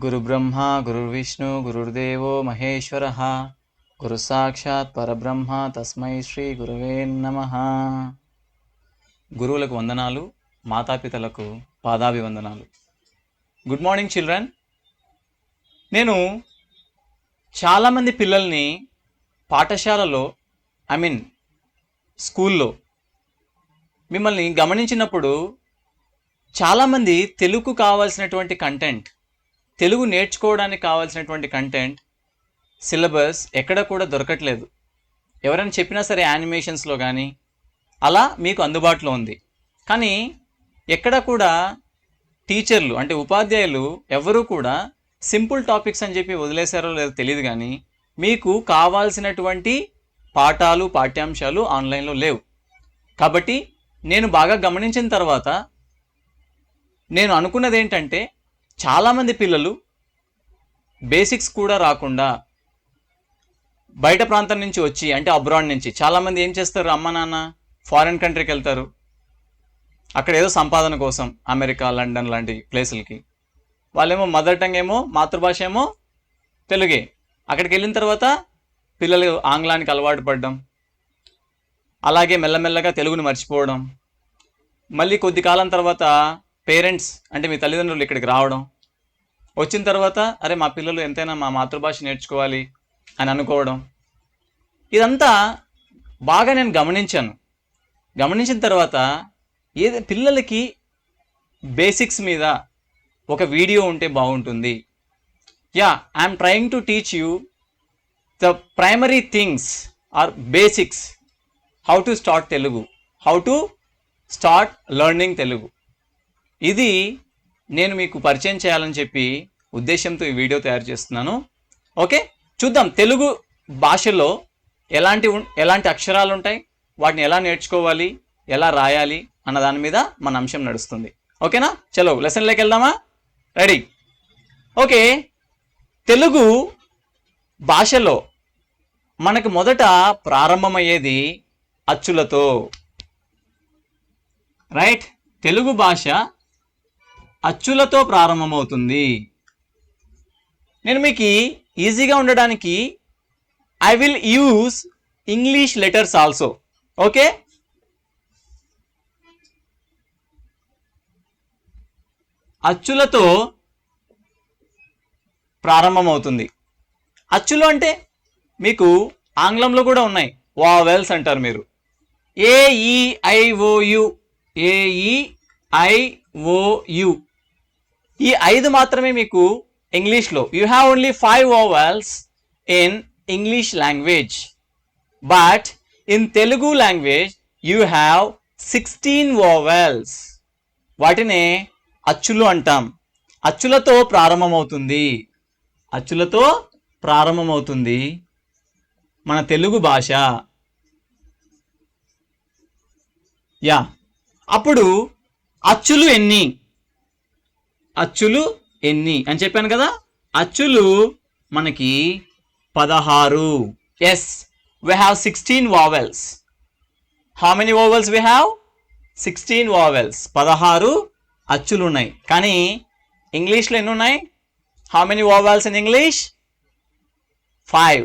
గురు బ్రహ్మ గురుర్విష్ణు గురుర్దేవో మహేశ్వరః గురు సాక్షాత్ పరబ్రహ్మ తస్మై శ్రీ గురవే నమః. గురువులకు వందనాలు, మాతాపితలకు పాదాభివందనాలు. Good morning children. నేను చాలామంది పిల్లల్ని పాఠశాలలో స్కూల్లో మిమ్మల్ని గమనించినప్పుడు చాలామంది తెలుగుకు కావాల్సినటువంటి కంటెంట్, తెలుగు నేర్చుకోవడానికి కావాల్సినటువంటి కంటెంట్, సిలబస్ ఎక్కడ కూడా దొరకట్లేదు. ఎవరైనా చెప్పినా సరే యానిమేషన్స్లో కానీ అలా మీకు అందుబాటులో ఉంది. కానీ ఎక్కడ కూడా టీచర్లు అంటే ఉపాధ్యాయులు ఎవరూ కూడా సింపుల్ టాపిక్స్ అని చెప్పి వదిలేశారో లేదో తెలియదు, కానీ మీకు కావాల్సినటువంటి పాఠాలు పాఠ్యాంశాలు ఆన్లైన్లో లేవు. కాబట్టి నేను బాగా గమనించిన తర్వాత నేను అనుకున్నది ఏంటంటే, చాలామంది పిల్లలు బేసిక్స్ కూడా రాకుండా బయట ప్రాంతం నుంచి వచ్చి, అంటే అబ్రాడ్ నుంచి చాలామంది ఏం చేస్తారు, అమ్మ నాన్న ఫారిన్ కంట్రీకి వెళ్తారు. అక్కడ ఏదో సంపాదన కోసం అమెరికా, లండన్ లాంటి ప్లేసులకి. వాళ్ళేమో మదర్ టంగ్ ఏమో, మాతృభాష ఏమో తెలుగే. అక్కడికి వెళ్ళిన తర్వాత పిల్లలు ఆంగ్లానికి అలవాటు పడడం, అలాగే మెల్లమెల్లగా తెలుగుని మర్చిపోవడం. మళ్ళీ కొద్ది కాలం తర్వాత పేరెంట్స్ అంటే మీ తల్లిదండ్రులు ఇక్కడికి రావడం, వచ్చిన తర్వాత అరే మా పిల్లలు ఎంతైనా మా మాతృభాష నేర్చుకోవాలి అని అనుకోవడం. ఇదంతా బాగా నేను గమనించాను. గమనించిన తర్వాత పిల్లలకి బేసిక్స్ మీద ఒక వీడియో ఉంటే బాగుంటుంది. I'm trying to teach you the primary things are basics, how to start Telugu, how to start learning Telugu. ఇది నేను మీకు పరిచయం చేయాలని చెప్పి ఉద్దేశంతో ఈ వీడియో తయారు చేస్తున్నాను. ఓకే, చూద్దాం తెలుగు భాషలో ఎలాంటి అక్షరాలు ఉంటాయి, వాటిని ఎలా నేర్చుకోవాలి, ఎలా రాయాలి అన్న దాని మీద మన అంశం నడుస్తుంది. ఓకేనా? చలో లెసన్లోకి వెళ్దామా? రెడీ? ఓకే, తెలుగు భాషలో మనకు మొదట ప్రారంభమయ్యేది అచ్చులతో. రైట్? తెలుగు భాష అచ్చులతో ప్రారంభమవుతుంది. నేను మీకు ఈజీగా ఉండడానికి I will use English letters also. Okay, అచ్చులతో ప్రారంభమవుతుంది. అచ్చులు అంటే మీకు ఆంగ్లంలో కూడా ఉన్నాయి, వావెల్స్ అంటారు మీరు. AEIOU, AEIOU, ఈ 5 మాత్రమే మీకు ఇంగ్లీష్లో. You have only 5 vowels in English language, but in Telugu language you have 16 vowels. వాటినే అచ్చులు అంటాం. అచ్చులతో ప్రారంభమవుతుంది, అచ్చులతో ప్రారంభమవుతుంది మన తెలుగు భాష. అప్పుడు అచ్చులు ఎన్ని? అచ్చులు ఎన్ని అని చెప్పాను కదా. అచ్చులు మనకి 16. Yes, we have 16 vowels. How many vowels we have? 16 vowels. 16 అచ్చులు ఉన్నాయి. కానీ ఇంగ్లీష్లో ఎన్ని ఉన్నాయి? How many vowels in English? 5.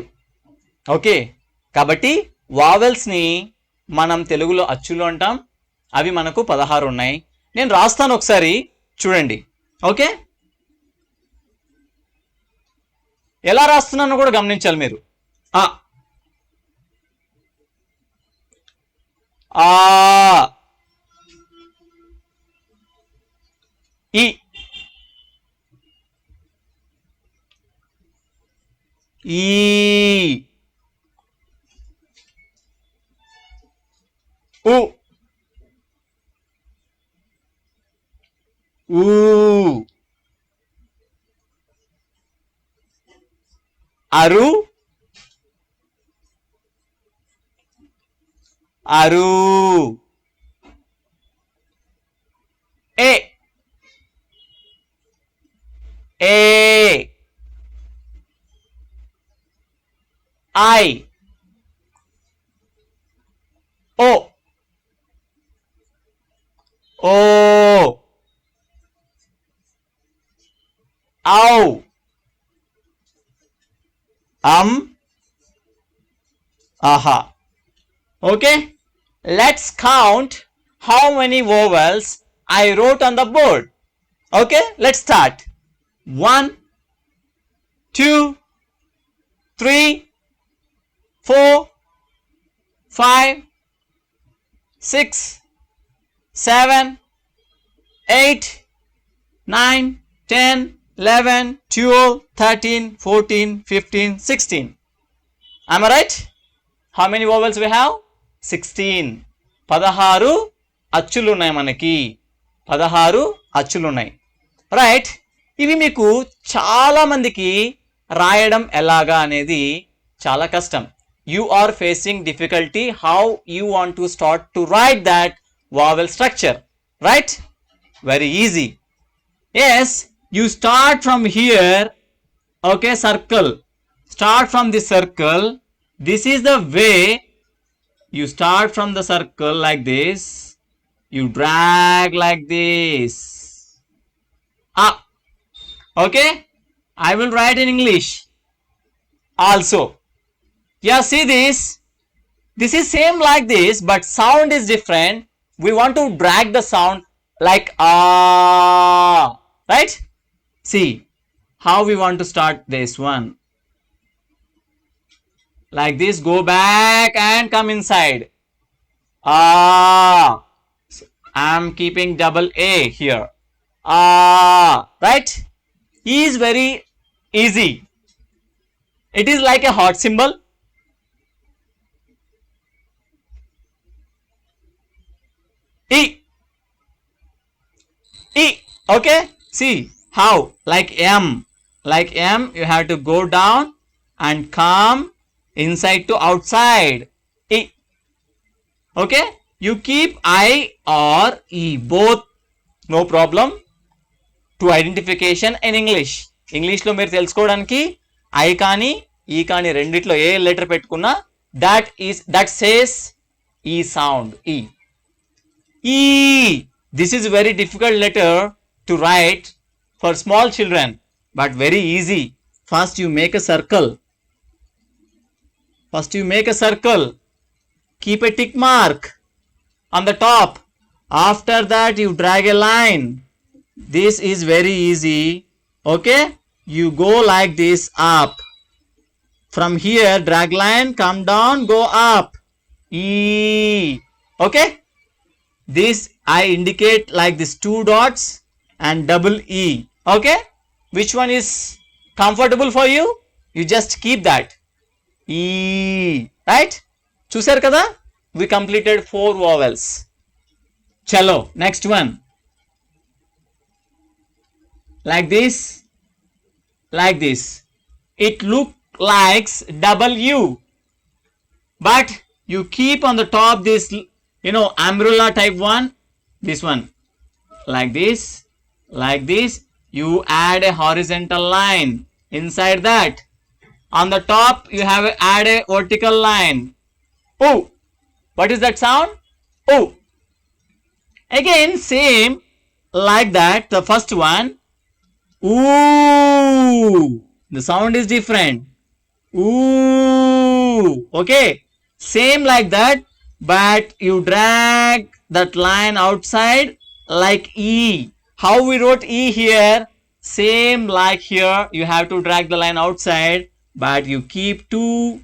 Okay, కాబట్టి వావెల్స్ని మనం తెలుగులో అచ్చులు అంటాం. అవి మనకు 16 ఉన్నాయి. నేను రాస్తాను, ఒకసారి చూడండి. ఓకే, ఎలా రాస్తున్నానో కూడా గమనించాలి మీరు. ఆ ఈ ఉ ఊ అరు అరు ఏ ఏ ఐ ఓ ఓ Ow. Aha. Okay. Let's count how many vowels I wrote on the board. Okay. Let's start. 1, 2, 3, 4, 5, 6, 7, 8, 9, 10, 11, 12, 13, 14, 15, 16. Am I right? How many vowels we have? 16. 16 అచ్చులు ఉన్నాయి మనకి. 16 అచ్చులు ఉన్నాయి. రైట్. ఇవి మీకు చాలా మందికి రాయడం ఎలాగా అనేది చాలా కష్టం. You are facing difficulty how you want to start to write that vowel structure. Right? Very easy. Yes, you start from here. Okay, circle. Start from the circle. This is the way you start from the circle like this. You drag like this. Up. Okay? I will write in English also. Yeah, see this? This is same like this, but sound is different. We want to drag the sound like ah. Right? See how we want to start this one. Like this, go back and come inside. Ah. I'm keeping double A here. Ah. Right? E is very easy. It is like a heart symbol. E. E. Okay? See how? Like M. Like M, you have to go down and come inside to outside. E. Okay? You keep I or E. Both. No problem. To identification in English. English లో మీరు తెలుసుకోవడానికి I కానీ E కానీ రెండిట్లో ఏ letter పెట్టుకున్నా that says E sound. E. E. This is very difficult letter to write for small children, but very easy. First you make a circle. Keep a tick mark on the top. After that you drag a line. This is very easy. Okay? You go like this up. From here drag line, come down, go up. E. Okay? This I indicate like this 2 dots and double E. Okay? Which one is comfortable for you? You just keep that. E. Right? చూసారు కదా? We completed 4 vowels. Chalo, next one. Like this. Like this. It look like W. But you keep on the top this, umbrella type one. This one. Like this. Like this. You add a horizontal line. Inside that. On the top you have add a vertical line. Oh. What is that sound? Oh. Again same like that. The first one. Ooh. The sound is different. Ooh. Okay. Same like that. But you drag that line outside like E. How we wrote E here? Same like here. You have to drag the line outside. But you keep two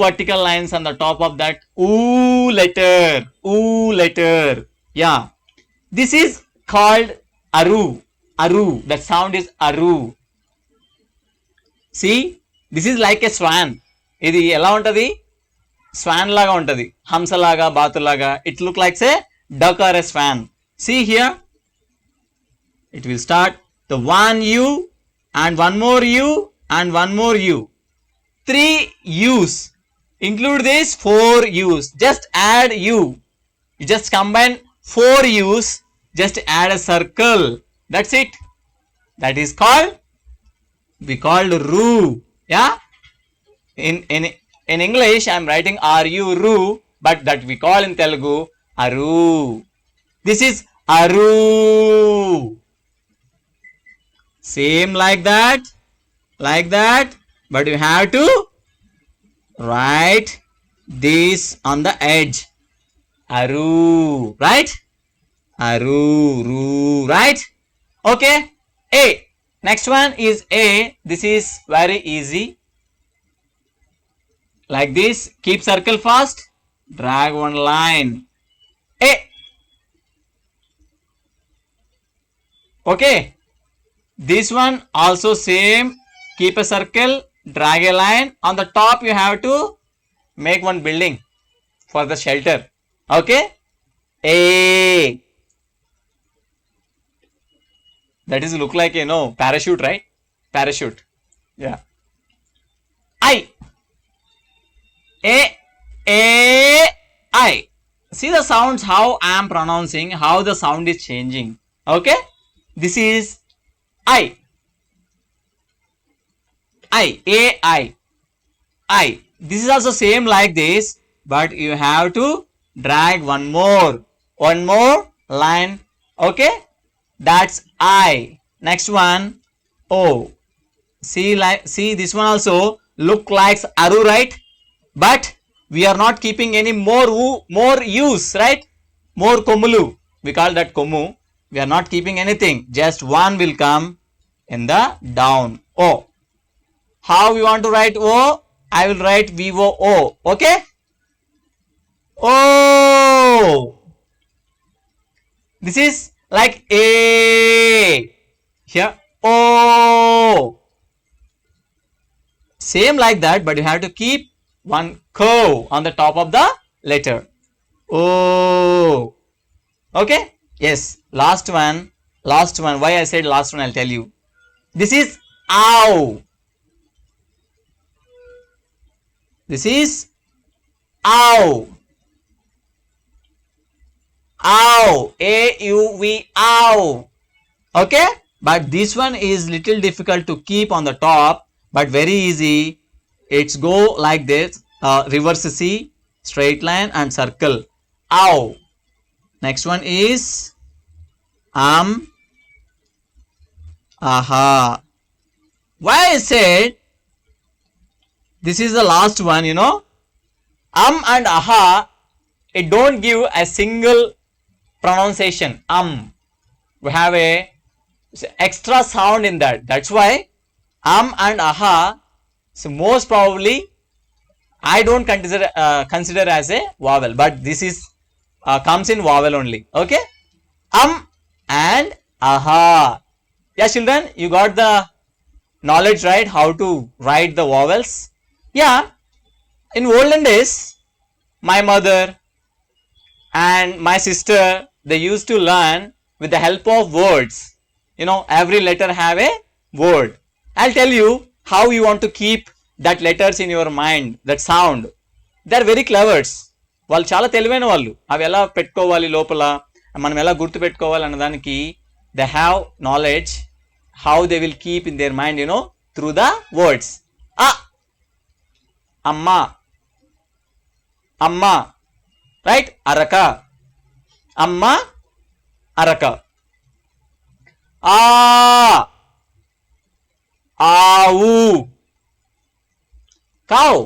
vertical lines on the top of that ooh letter. Ooh letter. Yeah. This is called Aru. Aru. That sound is Aru. See? This is like a swan. ఇది ఎలా ఉంటది? Swan లాగా ఉంటది. హంస లాగా, బాతు లాగా. It look like a duck or a swan. See here? It will start the one U and one more U and one more U. 3 U's. Include this 4 U's. Just add U. You just combine 4 U's. Just add a circle. That's it. That is called, we called Ru. Yeah? In English I am writing RU Ru, but that we call in Telugu Aru. This is Aru. Same like that. But you have to write this on the edge. Aru, right? Aru, ru, right? Okay. A. Next one is A. This is very easy. Like this. Keep circle fast. Drag one line. A. Okay. This one also same. Keep a circle. Drag a line. On the top you have to make one building for the shelter. Okay. A. That is look like parachute, right? Parachute. Yeah. I. I. See the sounds, how I am pronouncing, how the sound is changing. Okay. This is I. I. This is also same like this, but you have to drag one more line. Okay. That's I. Next one, O. See this one also look like Aru, right? But we are not keeping any more use, right? More komulu. We call that komu. We are not keeping anything. Just one will come in the down. O. How we want to write O? I will write VOO. Okay? O. This is like A. Here. O. Same like that, but you have to keep one curve on the top of the letter. O. Okay? Yes. Last one. Why I said last one, I'll tell you. This is ow. This is ow. Ow. A-U-V. Ow. Okay? But this one is little difficult to keep on the top, but very easy. It's go like this. Reverse C, straight line and circle. Ow. Next one is aha. Why I said this is the last one, and aha, it don't give a single pronunciation. We have a extra sound in that. That's why and aha, so most probably I don't consider as a vowel, but this is comes in vowel only. Okay. And aha. Yeah, children, you got the knowledge, right? How to write the vowels. Yeah. In olden days, my mother and my sister, they used to learn with the help of words. Every letter have a word. I'll tell you how you want to keep that letters in your mind, that sound. They are very clever. వాళ్ళు చాలా తెలివైన వాళ్ళు. అవి ఎలా పెట్టుకోవాలి లోపల, మనం ఎలా గుర్తు పెట్టుకోవాలి అన్నదానికి they have knowledge how they will keep in their mind, through the words. Amma, right? Araka, amma, araka. Avu, cow.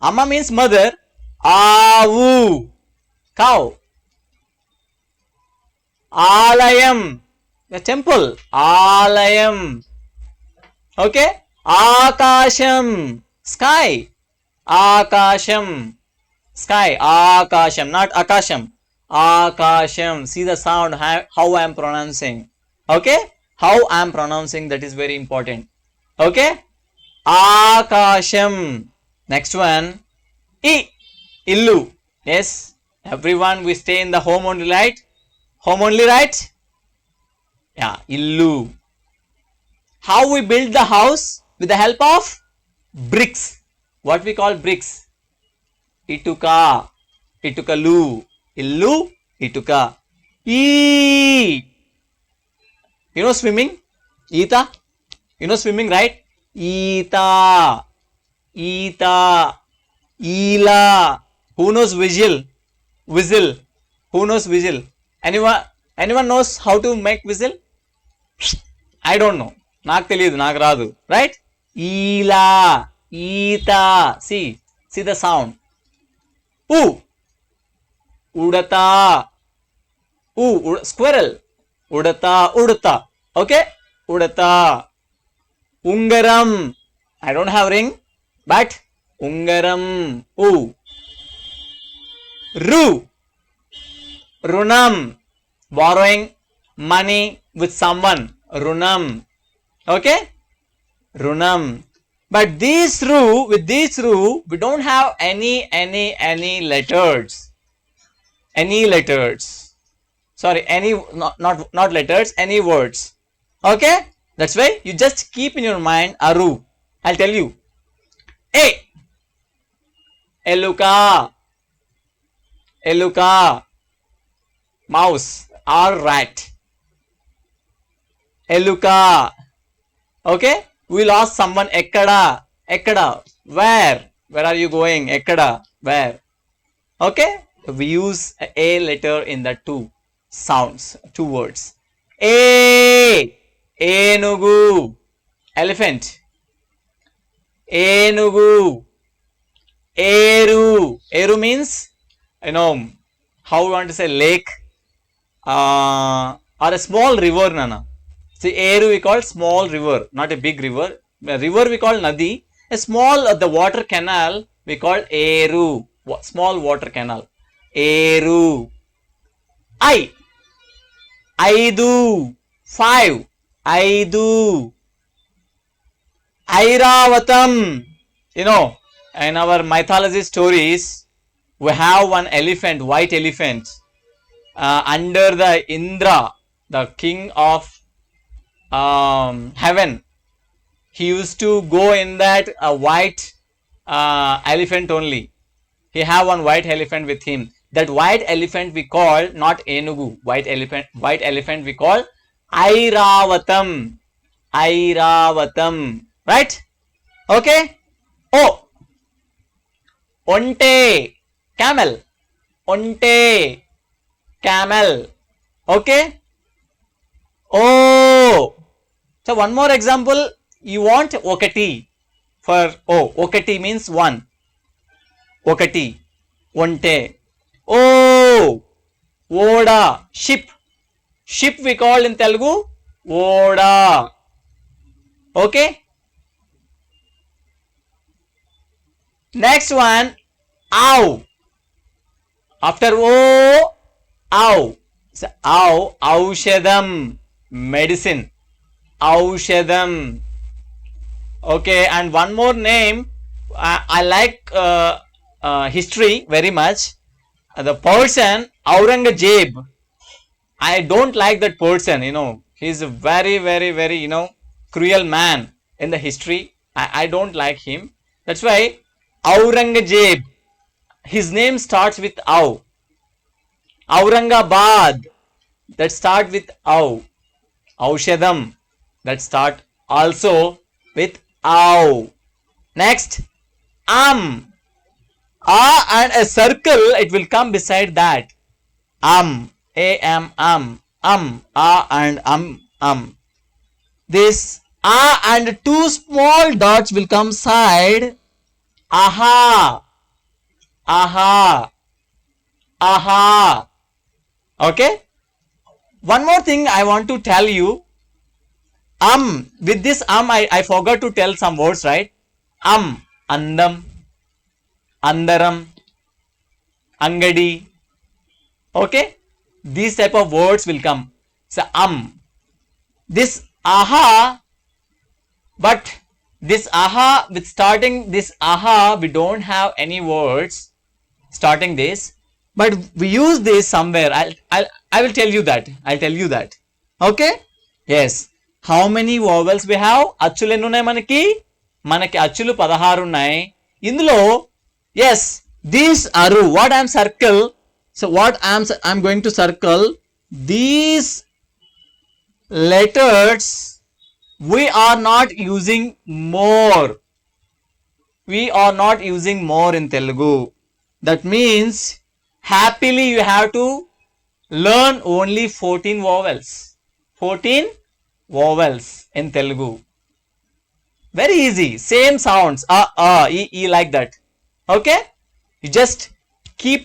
Amma means mother. Avu, cow. Alayam, the temple. Alayam. Okay. Akasham, sky. Akasham, sky. Akasham, not akasham. Akasham. See the sound, how I am pronouncing. Okay. How I am pronouncing, that is very important. Okay. Akasham. Next one. Illu. Yes. Everyone, we stay in the home only, right? Home only, right? Yeah. Illu. How we build the house? With the help of bricks. What we call bricks? Ituka. Itukalu. Illu. Ituka. Swimming? Eeta. Swimming, right? Eeta. Ela. Who knows whistle? Who knows whistle? Anyone knows how to make whistle? I don't know. నాకు తెలియదు, నాకు రాదు, right? ఈలా, ఈత, see the sound. Uh, Udatha, squirrel, Udatha, Udatha, okay, Udatha. ఉంగరం, I don't have ring, but ఉంగరం, u. రు, రుణం, borrowing money with someone, runam, okay, runam. But with this ru we don't have any letters, sorry, not letters, any words, okay. That's why you just keep in your mind aru. I'll tell you. A, eluka, mouse or rat, eluka, okay. We lost someone, ekkada, where are you going, ekkada, where, okay. We use a letter in the two sounds, two words. Enugu, elephant, enugu. Eru means, how you want to say, lake, or a small river, nana. See, Eru we call small river, not a big river. A river we call Nadi. A small, the water canal we call Eru, small water canal. Eru. Aidu, 5, Aidu. Airavatam. In our mythology stories, we have one elephant, white elephant, under the Indra, the king of heaven. He used to go in that white elephant only. He have one white elephant with him. That white elephant we call not Enugu, white elephant we call Airavatam, right? Okay. Onte, camel, okay. So one more example, you want okati for okati means one, okati, onte. Oda, ship we call in Telugu oda, okay. Next one, ow, after ow, so aushadam, medicine, aushadam, okay. And one more name, I like history very much. The person Aurangzeb, I don't like that person, he's a very cruel man in the history. I don't like him. That's why Aurangzeb, his name starts with Au. Aurangabad, that start with Au. Aushadam, that start also with Au. Next, and a circle, it will come beside that. And this and two small dots will come side. Aha. Okay. One more thing I want to tell you. With this I forgot to tell some words, right? Andam, Andaram, Angadi, okay. These type of words will come. So this aha, but this aha, with starting this aha, we don't have any words starting this, but we use this somewhere. I will tell you that. I'll tell you that, okay. Yes. How many vowels we have? అచ్చులు ఎన్ని ఉన్నాయి మనకి అచ్చులు 16 ఉన్నాయి. ఇందులో yes, these are what I am circle. So what I'm going to circle, these letters we are not using more. We are not using more in Telugu. That means happily you have to learn only 14 vowels. 14 vowels in Telugu. Very easy. Same sounds. E, like that. Okay? You just keep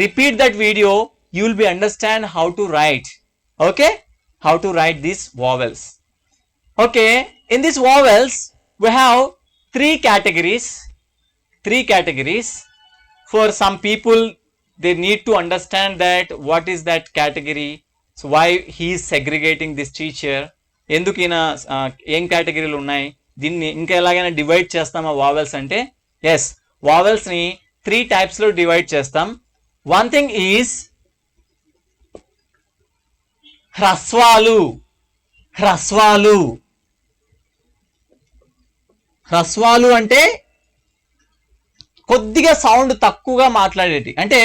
repeat that video. You will be understand how to write. Okay? How to write these vowels. Okay? In these vowels, we have three categories. For some people, they need to understand that what is that category. So why he is segregating this teacher. ఎందుకు ఈయన ఏం కేటగిరీలు ఉన్నాయి, దీన్ని ఇంకా ఎలాగైనా divide చేస్తామా vowels అంటే? Yes, వావెల్స్ని 3 టైప్స్లో డివైడ్ చేస్తాం. వన్ థింగ్ ఈజ్ హ్రస్వాలు. హ్రస్వాలు అంటే కొద్దిగా సౌండ్ తక్కువగా మాట్లాడేటి, అంటే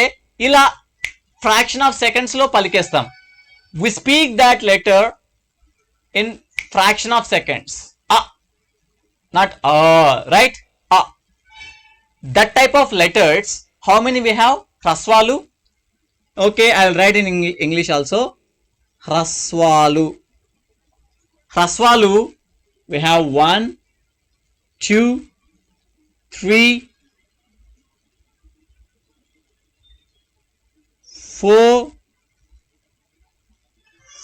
ఇలా ఫ్రాక్షన్ ఆఫ్ సెకండ్స్లో పలికేస్తాం. We speak that letter in fraction of seconds. Not right? That type of letters, how many we have? Hraswalu. Okay, I'll write in English also. Hraswalu. We have 1, 2, 3, 4,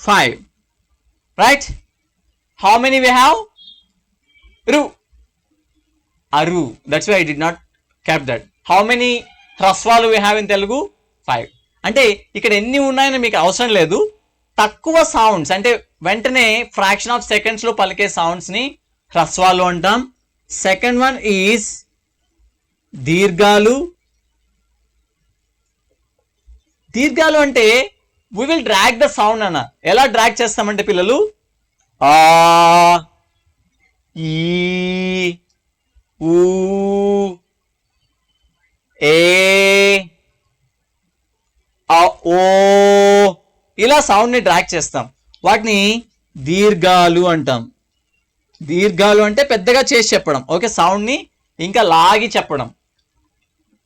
5. Right? How many we have? Aru. That's why I did not cap that. How many హ్రస్వాలు we have in Telugu? 5. అంటే ఇక్కడ ఎన్ని ఉన్నాయని మీకు అవసరం లేదు. తక్కువ sounds అంటే వెంటనే ఫ్రాక్షన్ ఆఫ్ సెకండ్స్ లో పలికే సౌండ్స్ ని హ్రస్వాలు అంటాం. సెకండ్ వన్ ఈజ్ దీర్ఘాలు. అంటే we will drag the sound అన్న. ఎలా డ్రాగ్ చేస్తామంటే పిల్లలు, ఈ, ఊ, ఏ, ఓ, ఇలా సౌండ్ ని డ్రాగ్ చేస్తాం. వాటిని దీర్ఘాలు అంటాం. దీర్ఘాలు అంటే పెద్దగా చేసి చెప్పడం. ఓకే, సౌండ్ ని ఇంకా లాగి చెప్పడం.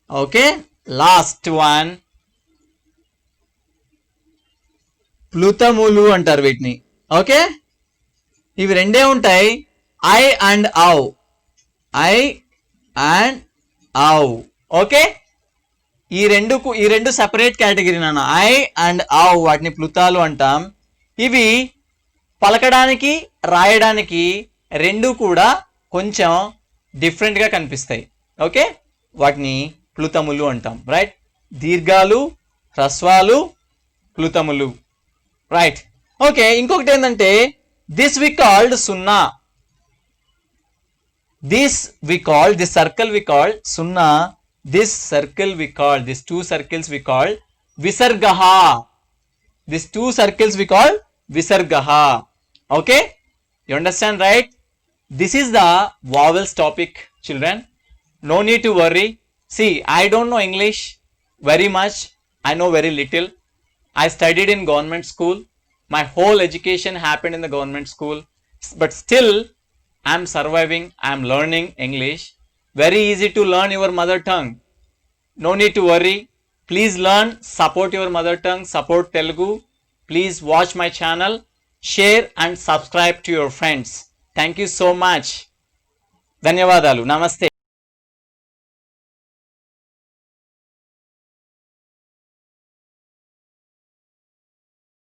ఓకే, లాస్ట్ వన్ ప్లుతములు అంటారు వీటిని. ఓకే, ఇవి రెండే ఉంటాయి, ఐ అండ్ ఔ. ఓకే, ఈ రెండు సెపరేట్ కేటగిరీ నాన్న. ఐ అండ్ ఔ, వాటిని ప్లుతాలు అంటాం. ఇవి పలకడానికి రాయడానికి రెండు కూడా కొంచెం డిఫరెంట్ గా కనిపిస్తాయి. ఓకే, వాటిని ప్లుతములు అంటాం. రైట్, దీర్ఘాలు, హ్రస్వాలు, ప్లుతములు. రైట్. ఓకే, ఇంకొకటి ఏంటంటే దిస్ వి కాల్డ్ సున్నా. This circle we call sunna. This circle we call, these 2 circles we call visargaha. These 2 circles we call visargaha. Okay, you understand, right? This is the vowels topic, children. No need to worry. See, I don't know English very much. I know very little. I studied in government school. My whole education happened in the government school. But still, I am surviving. I am learning English. Very easy to learn your mother tongue. No need to worry. Please learn. Support your mother tongue. Support Telugu. Please watch my channel. Share and subscribe to your friends. Thank you so much. ధన్యవాదాలు. నమస్తే.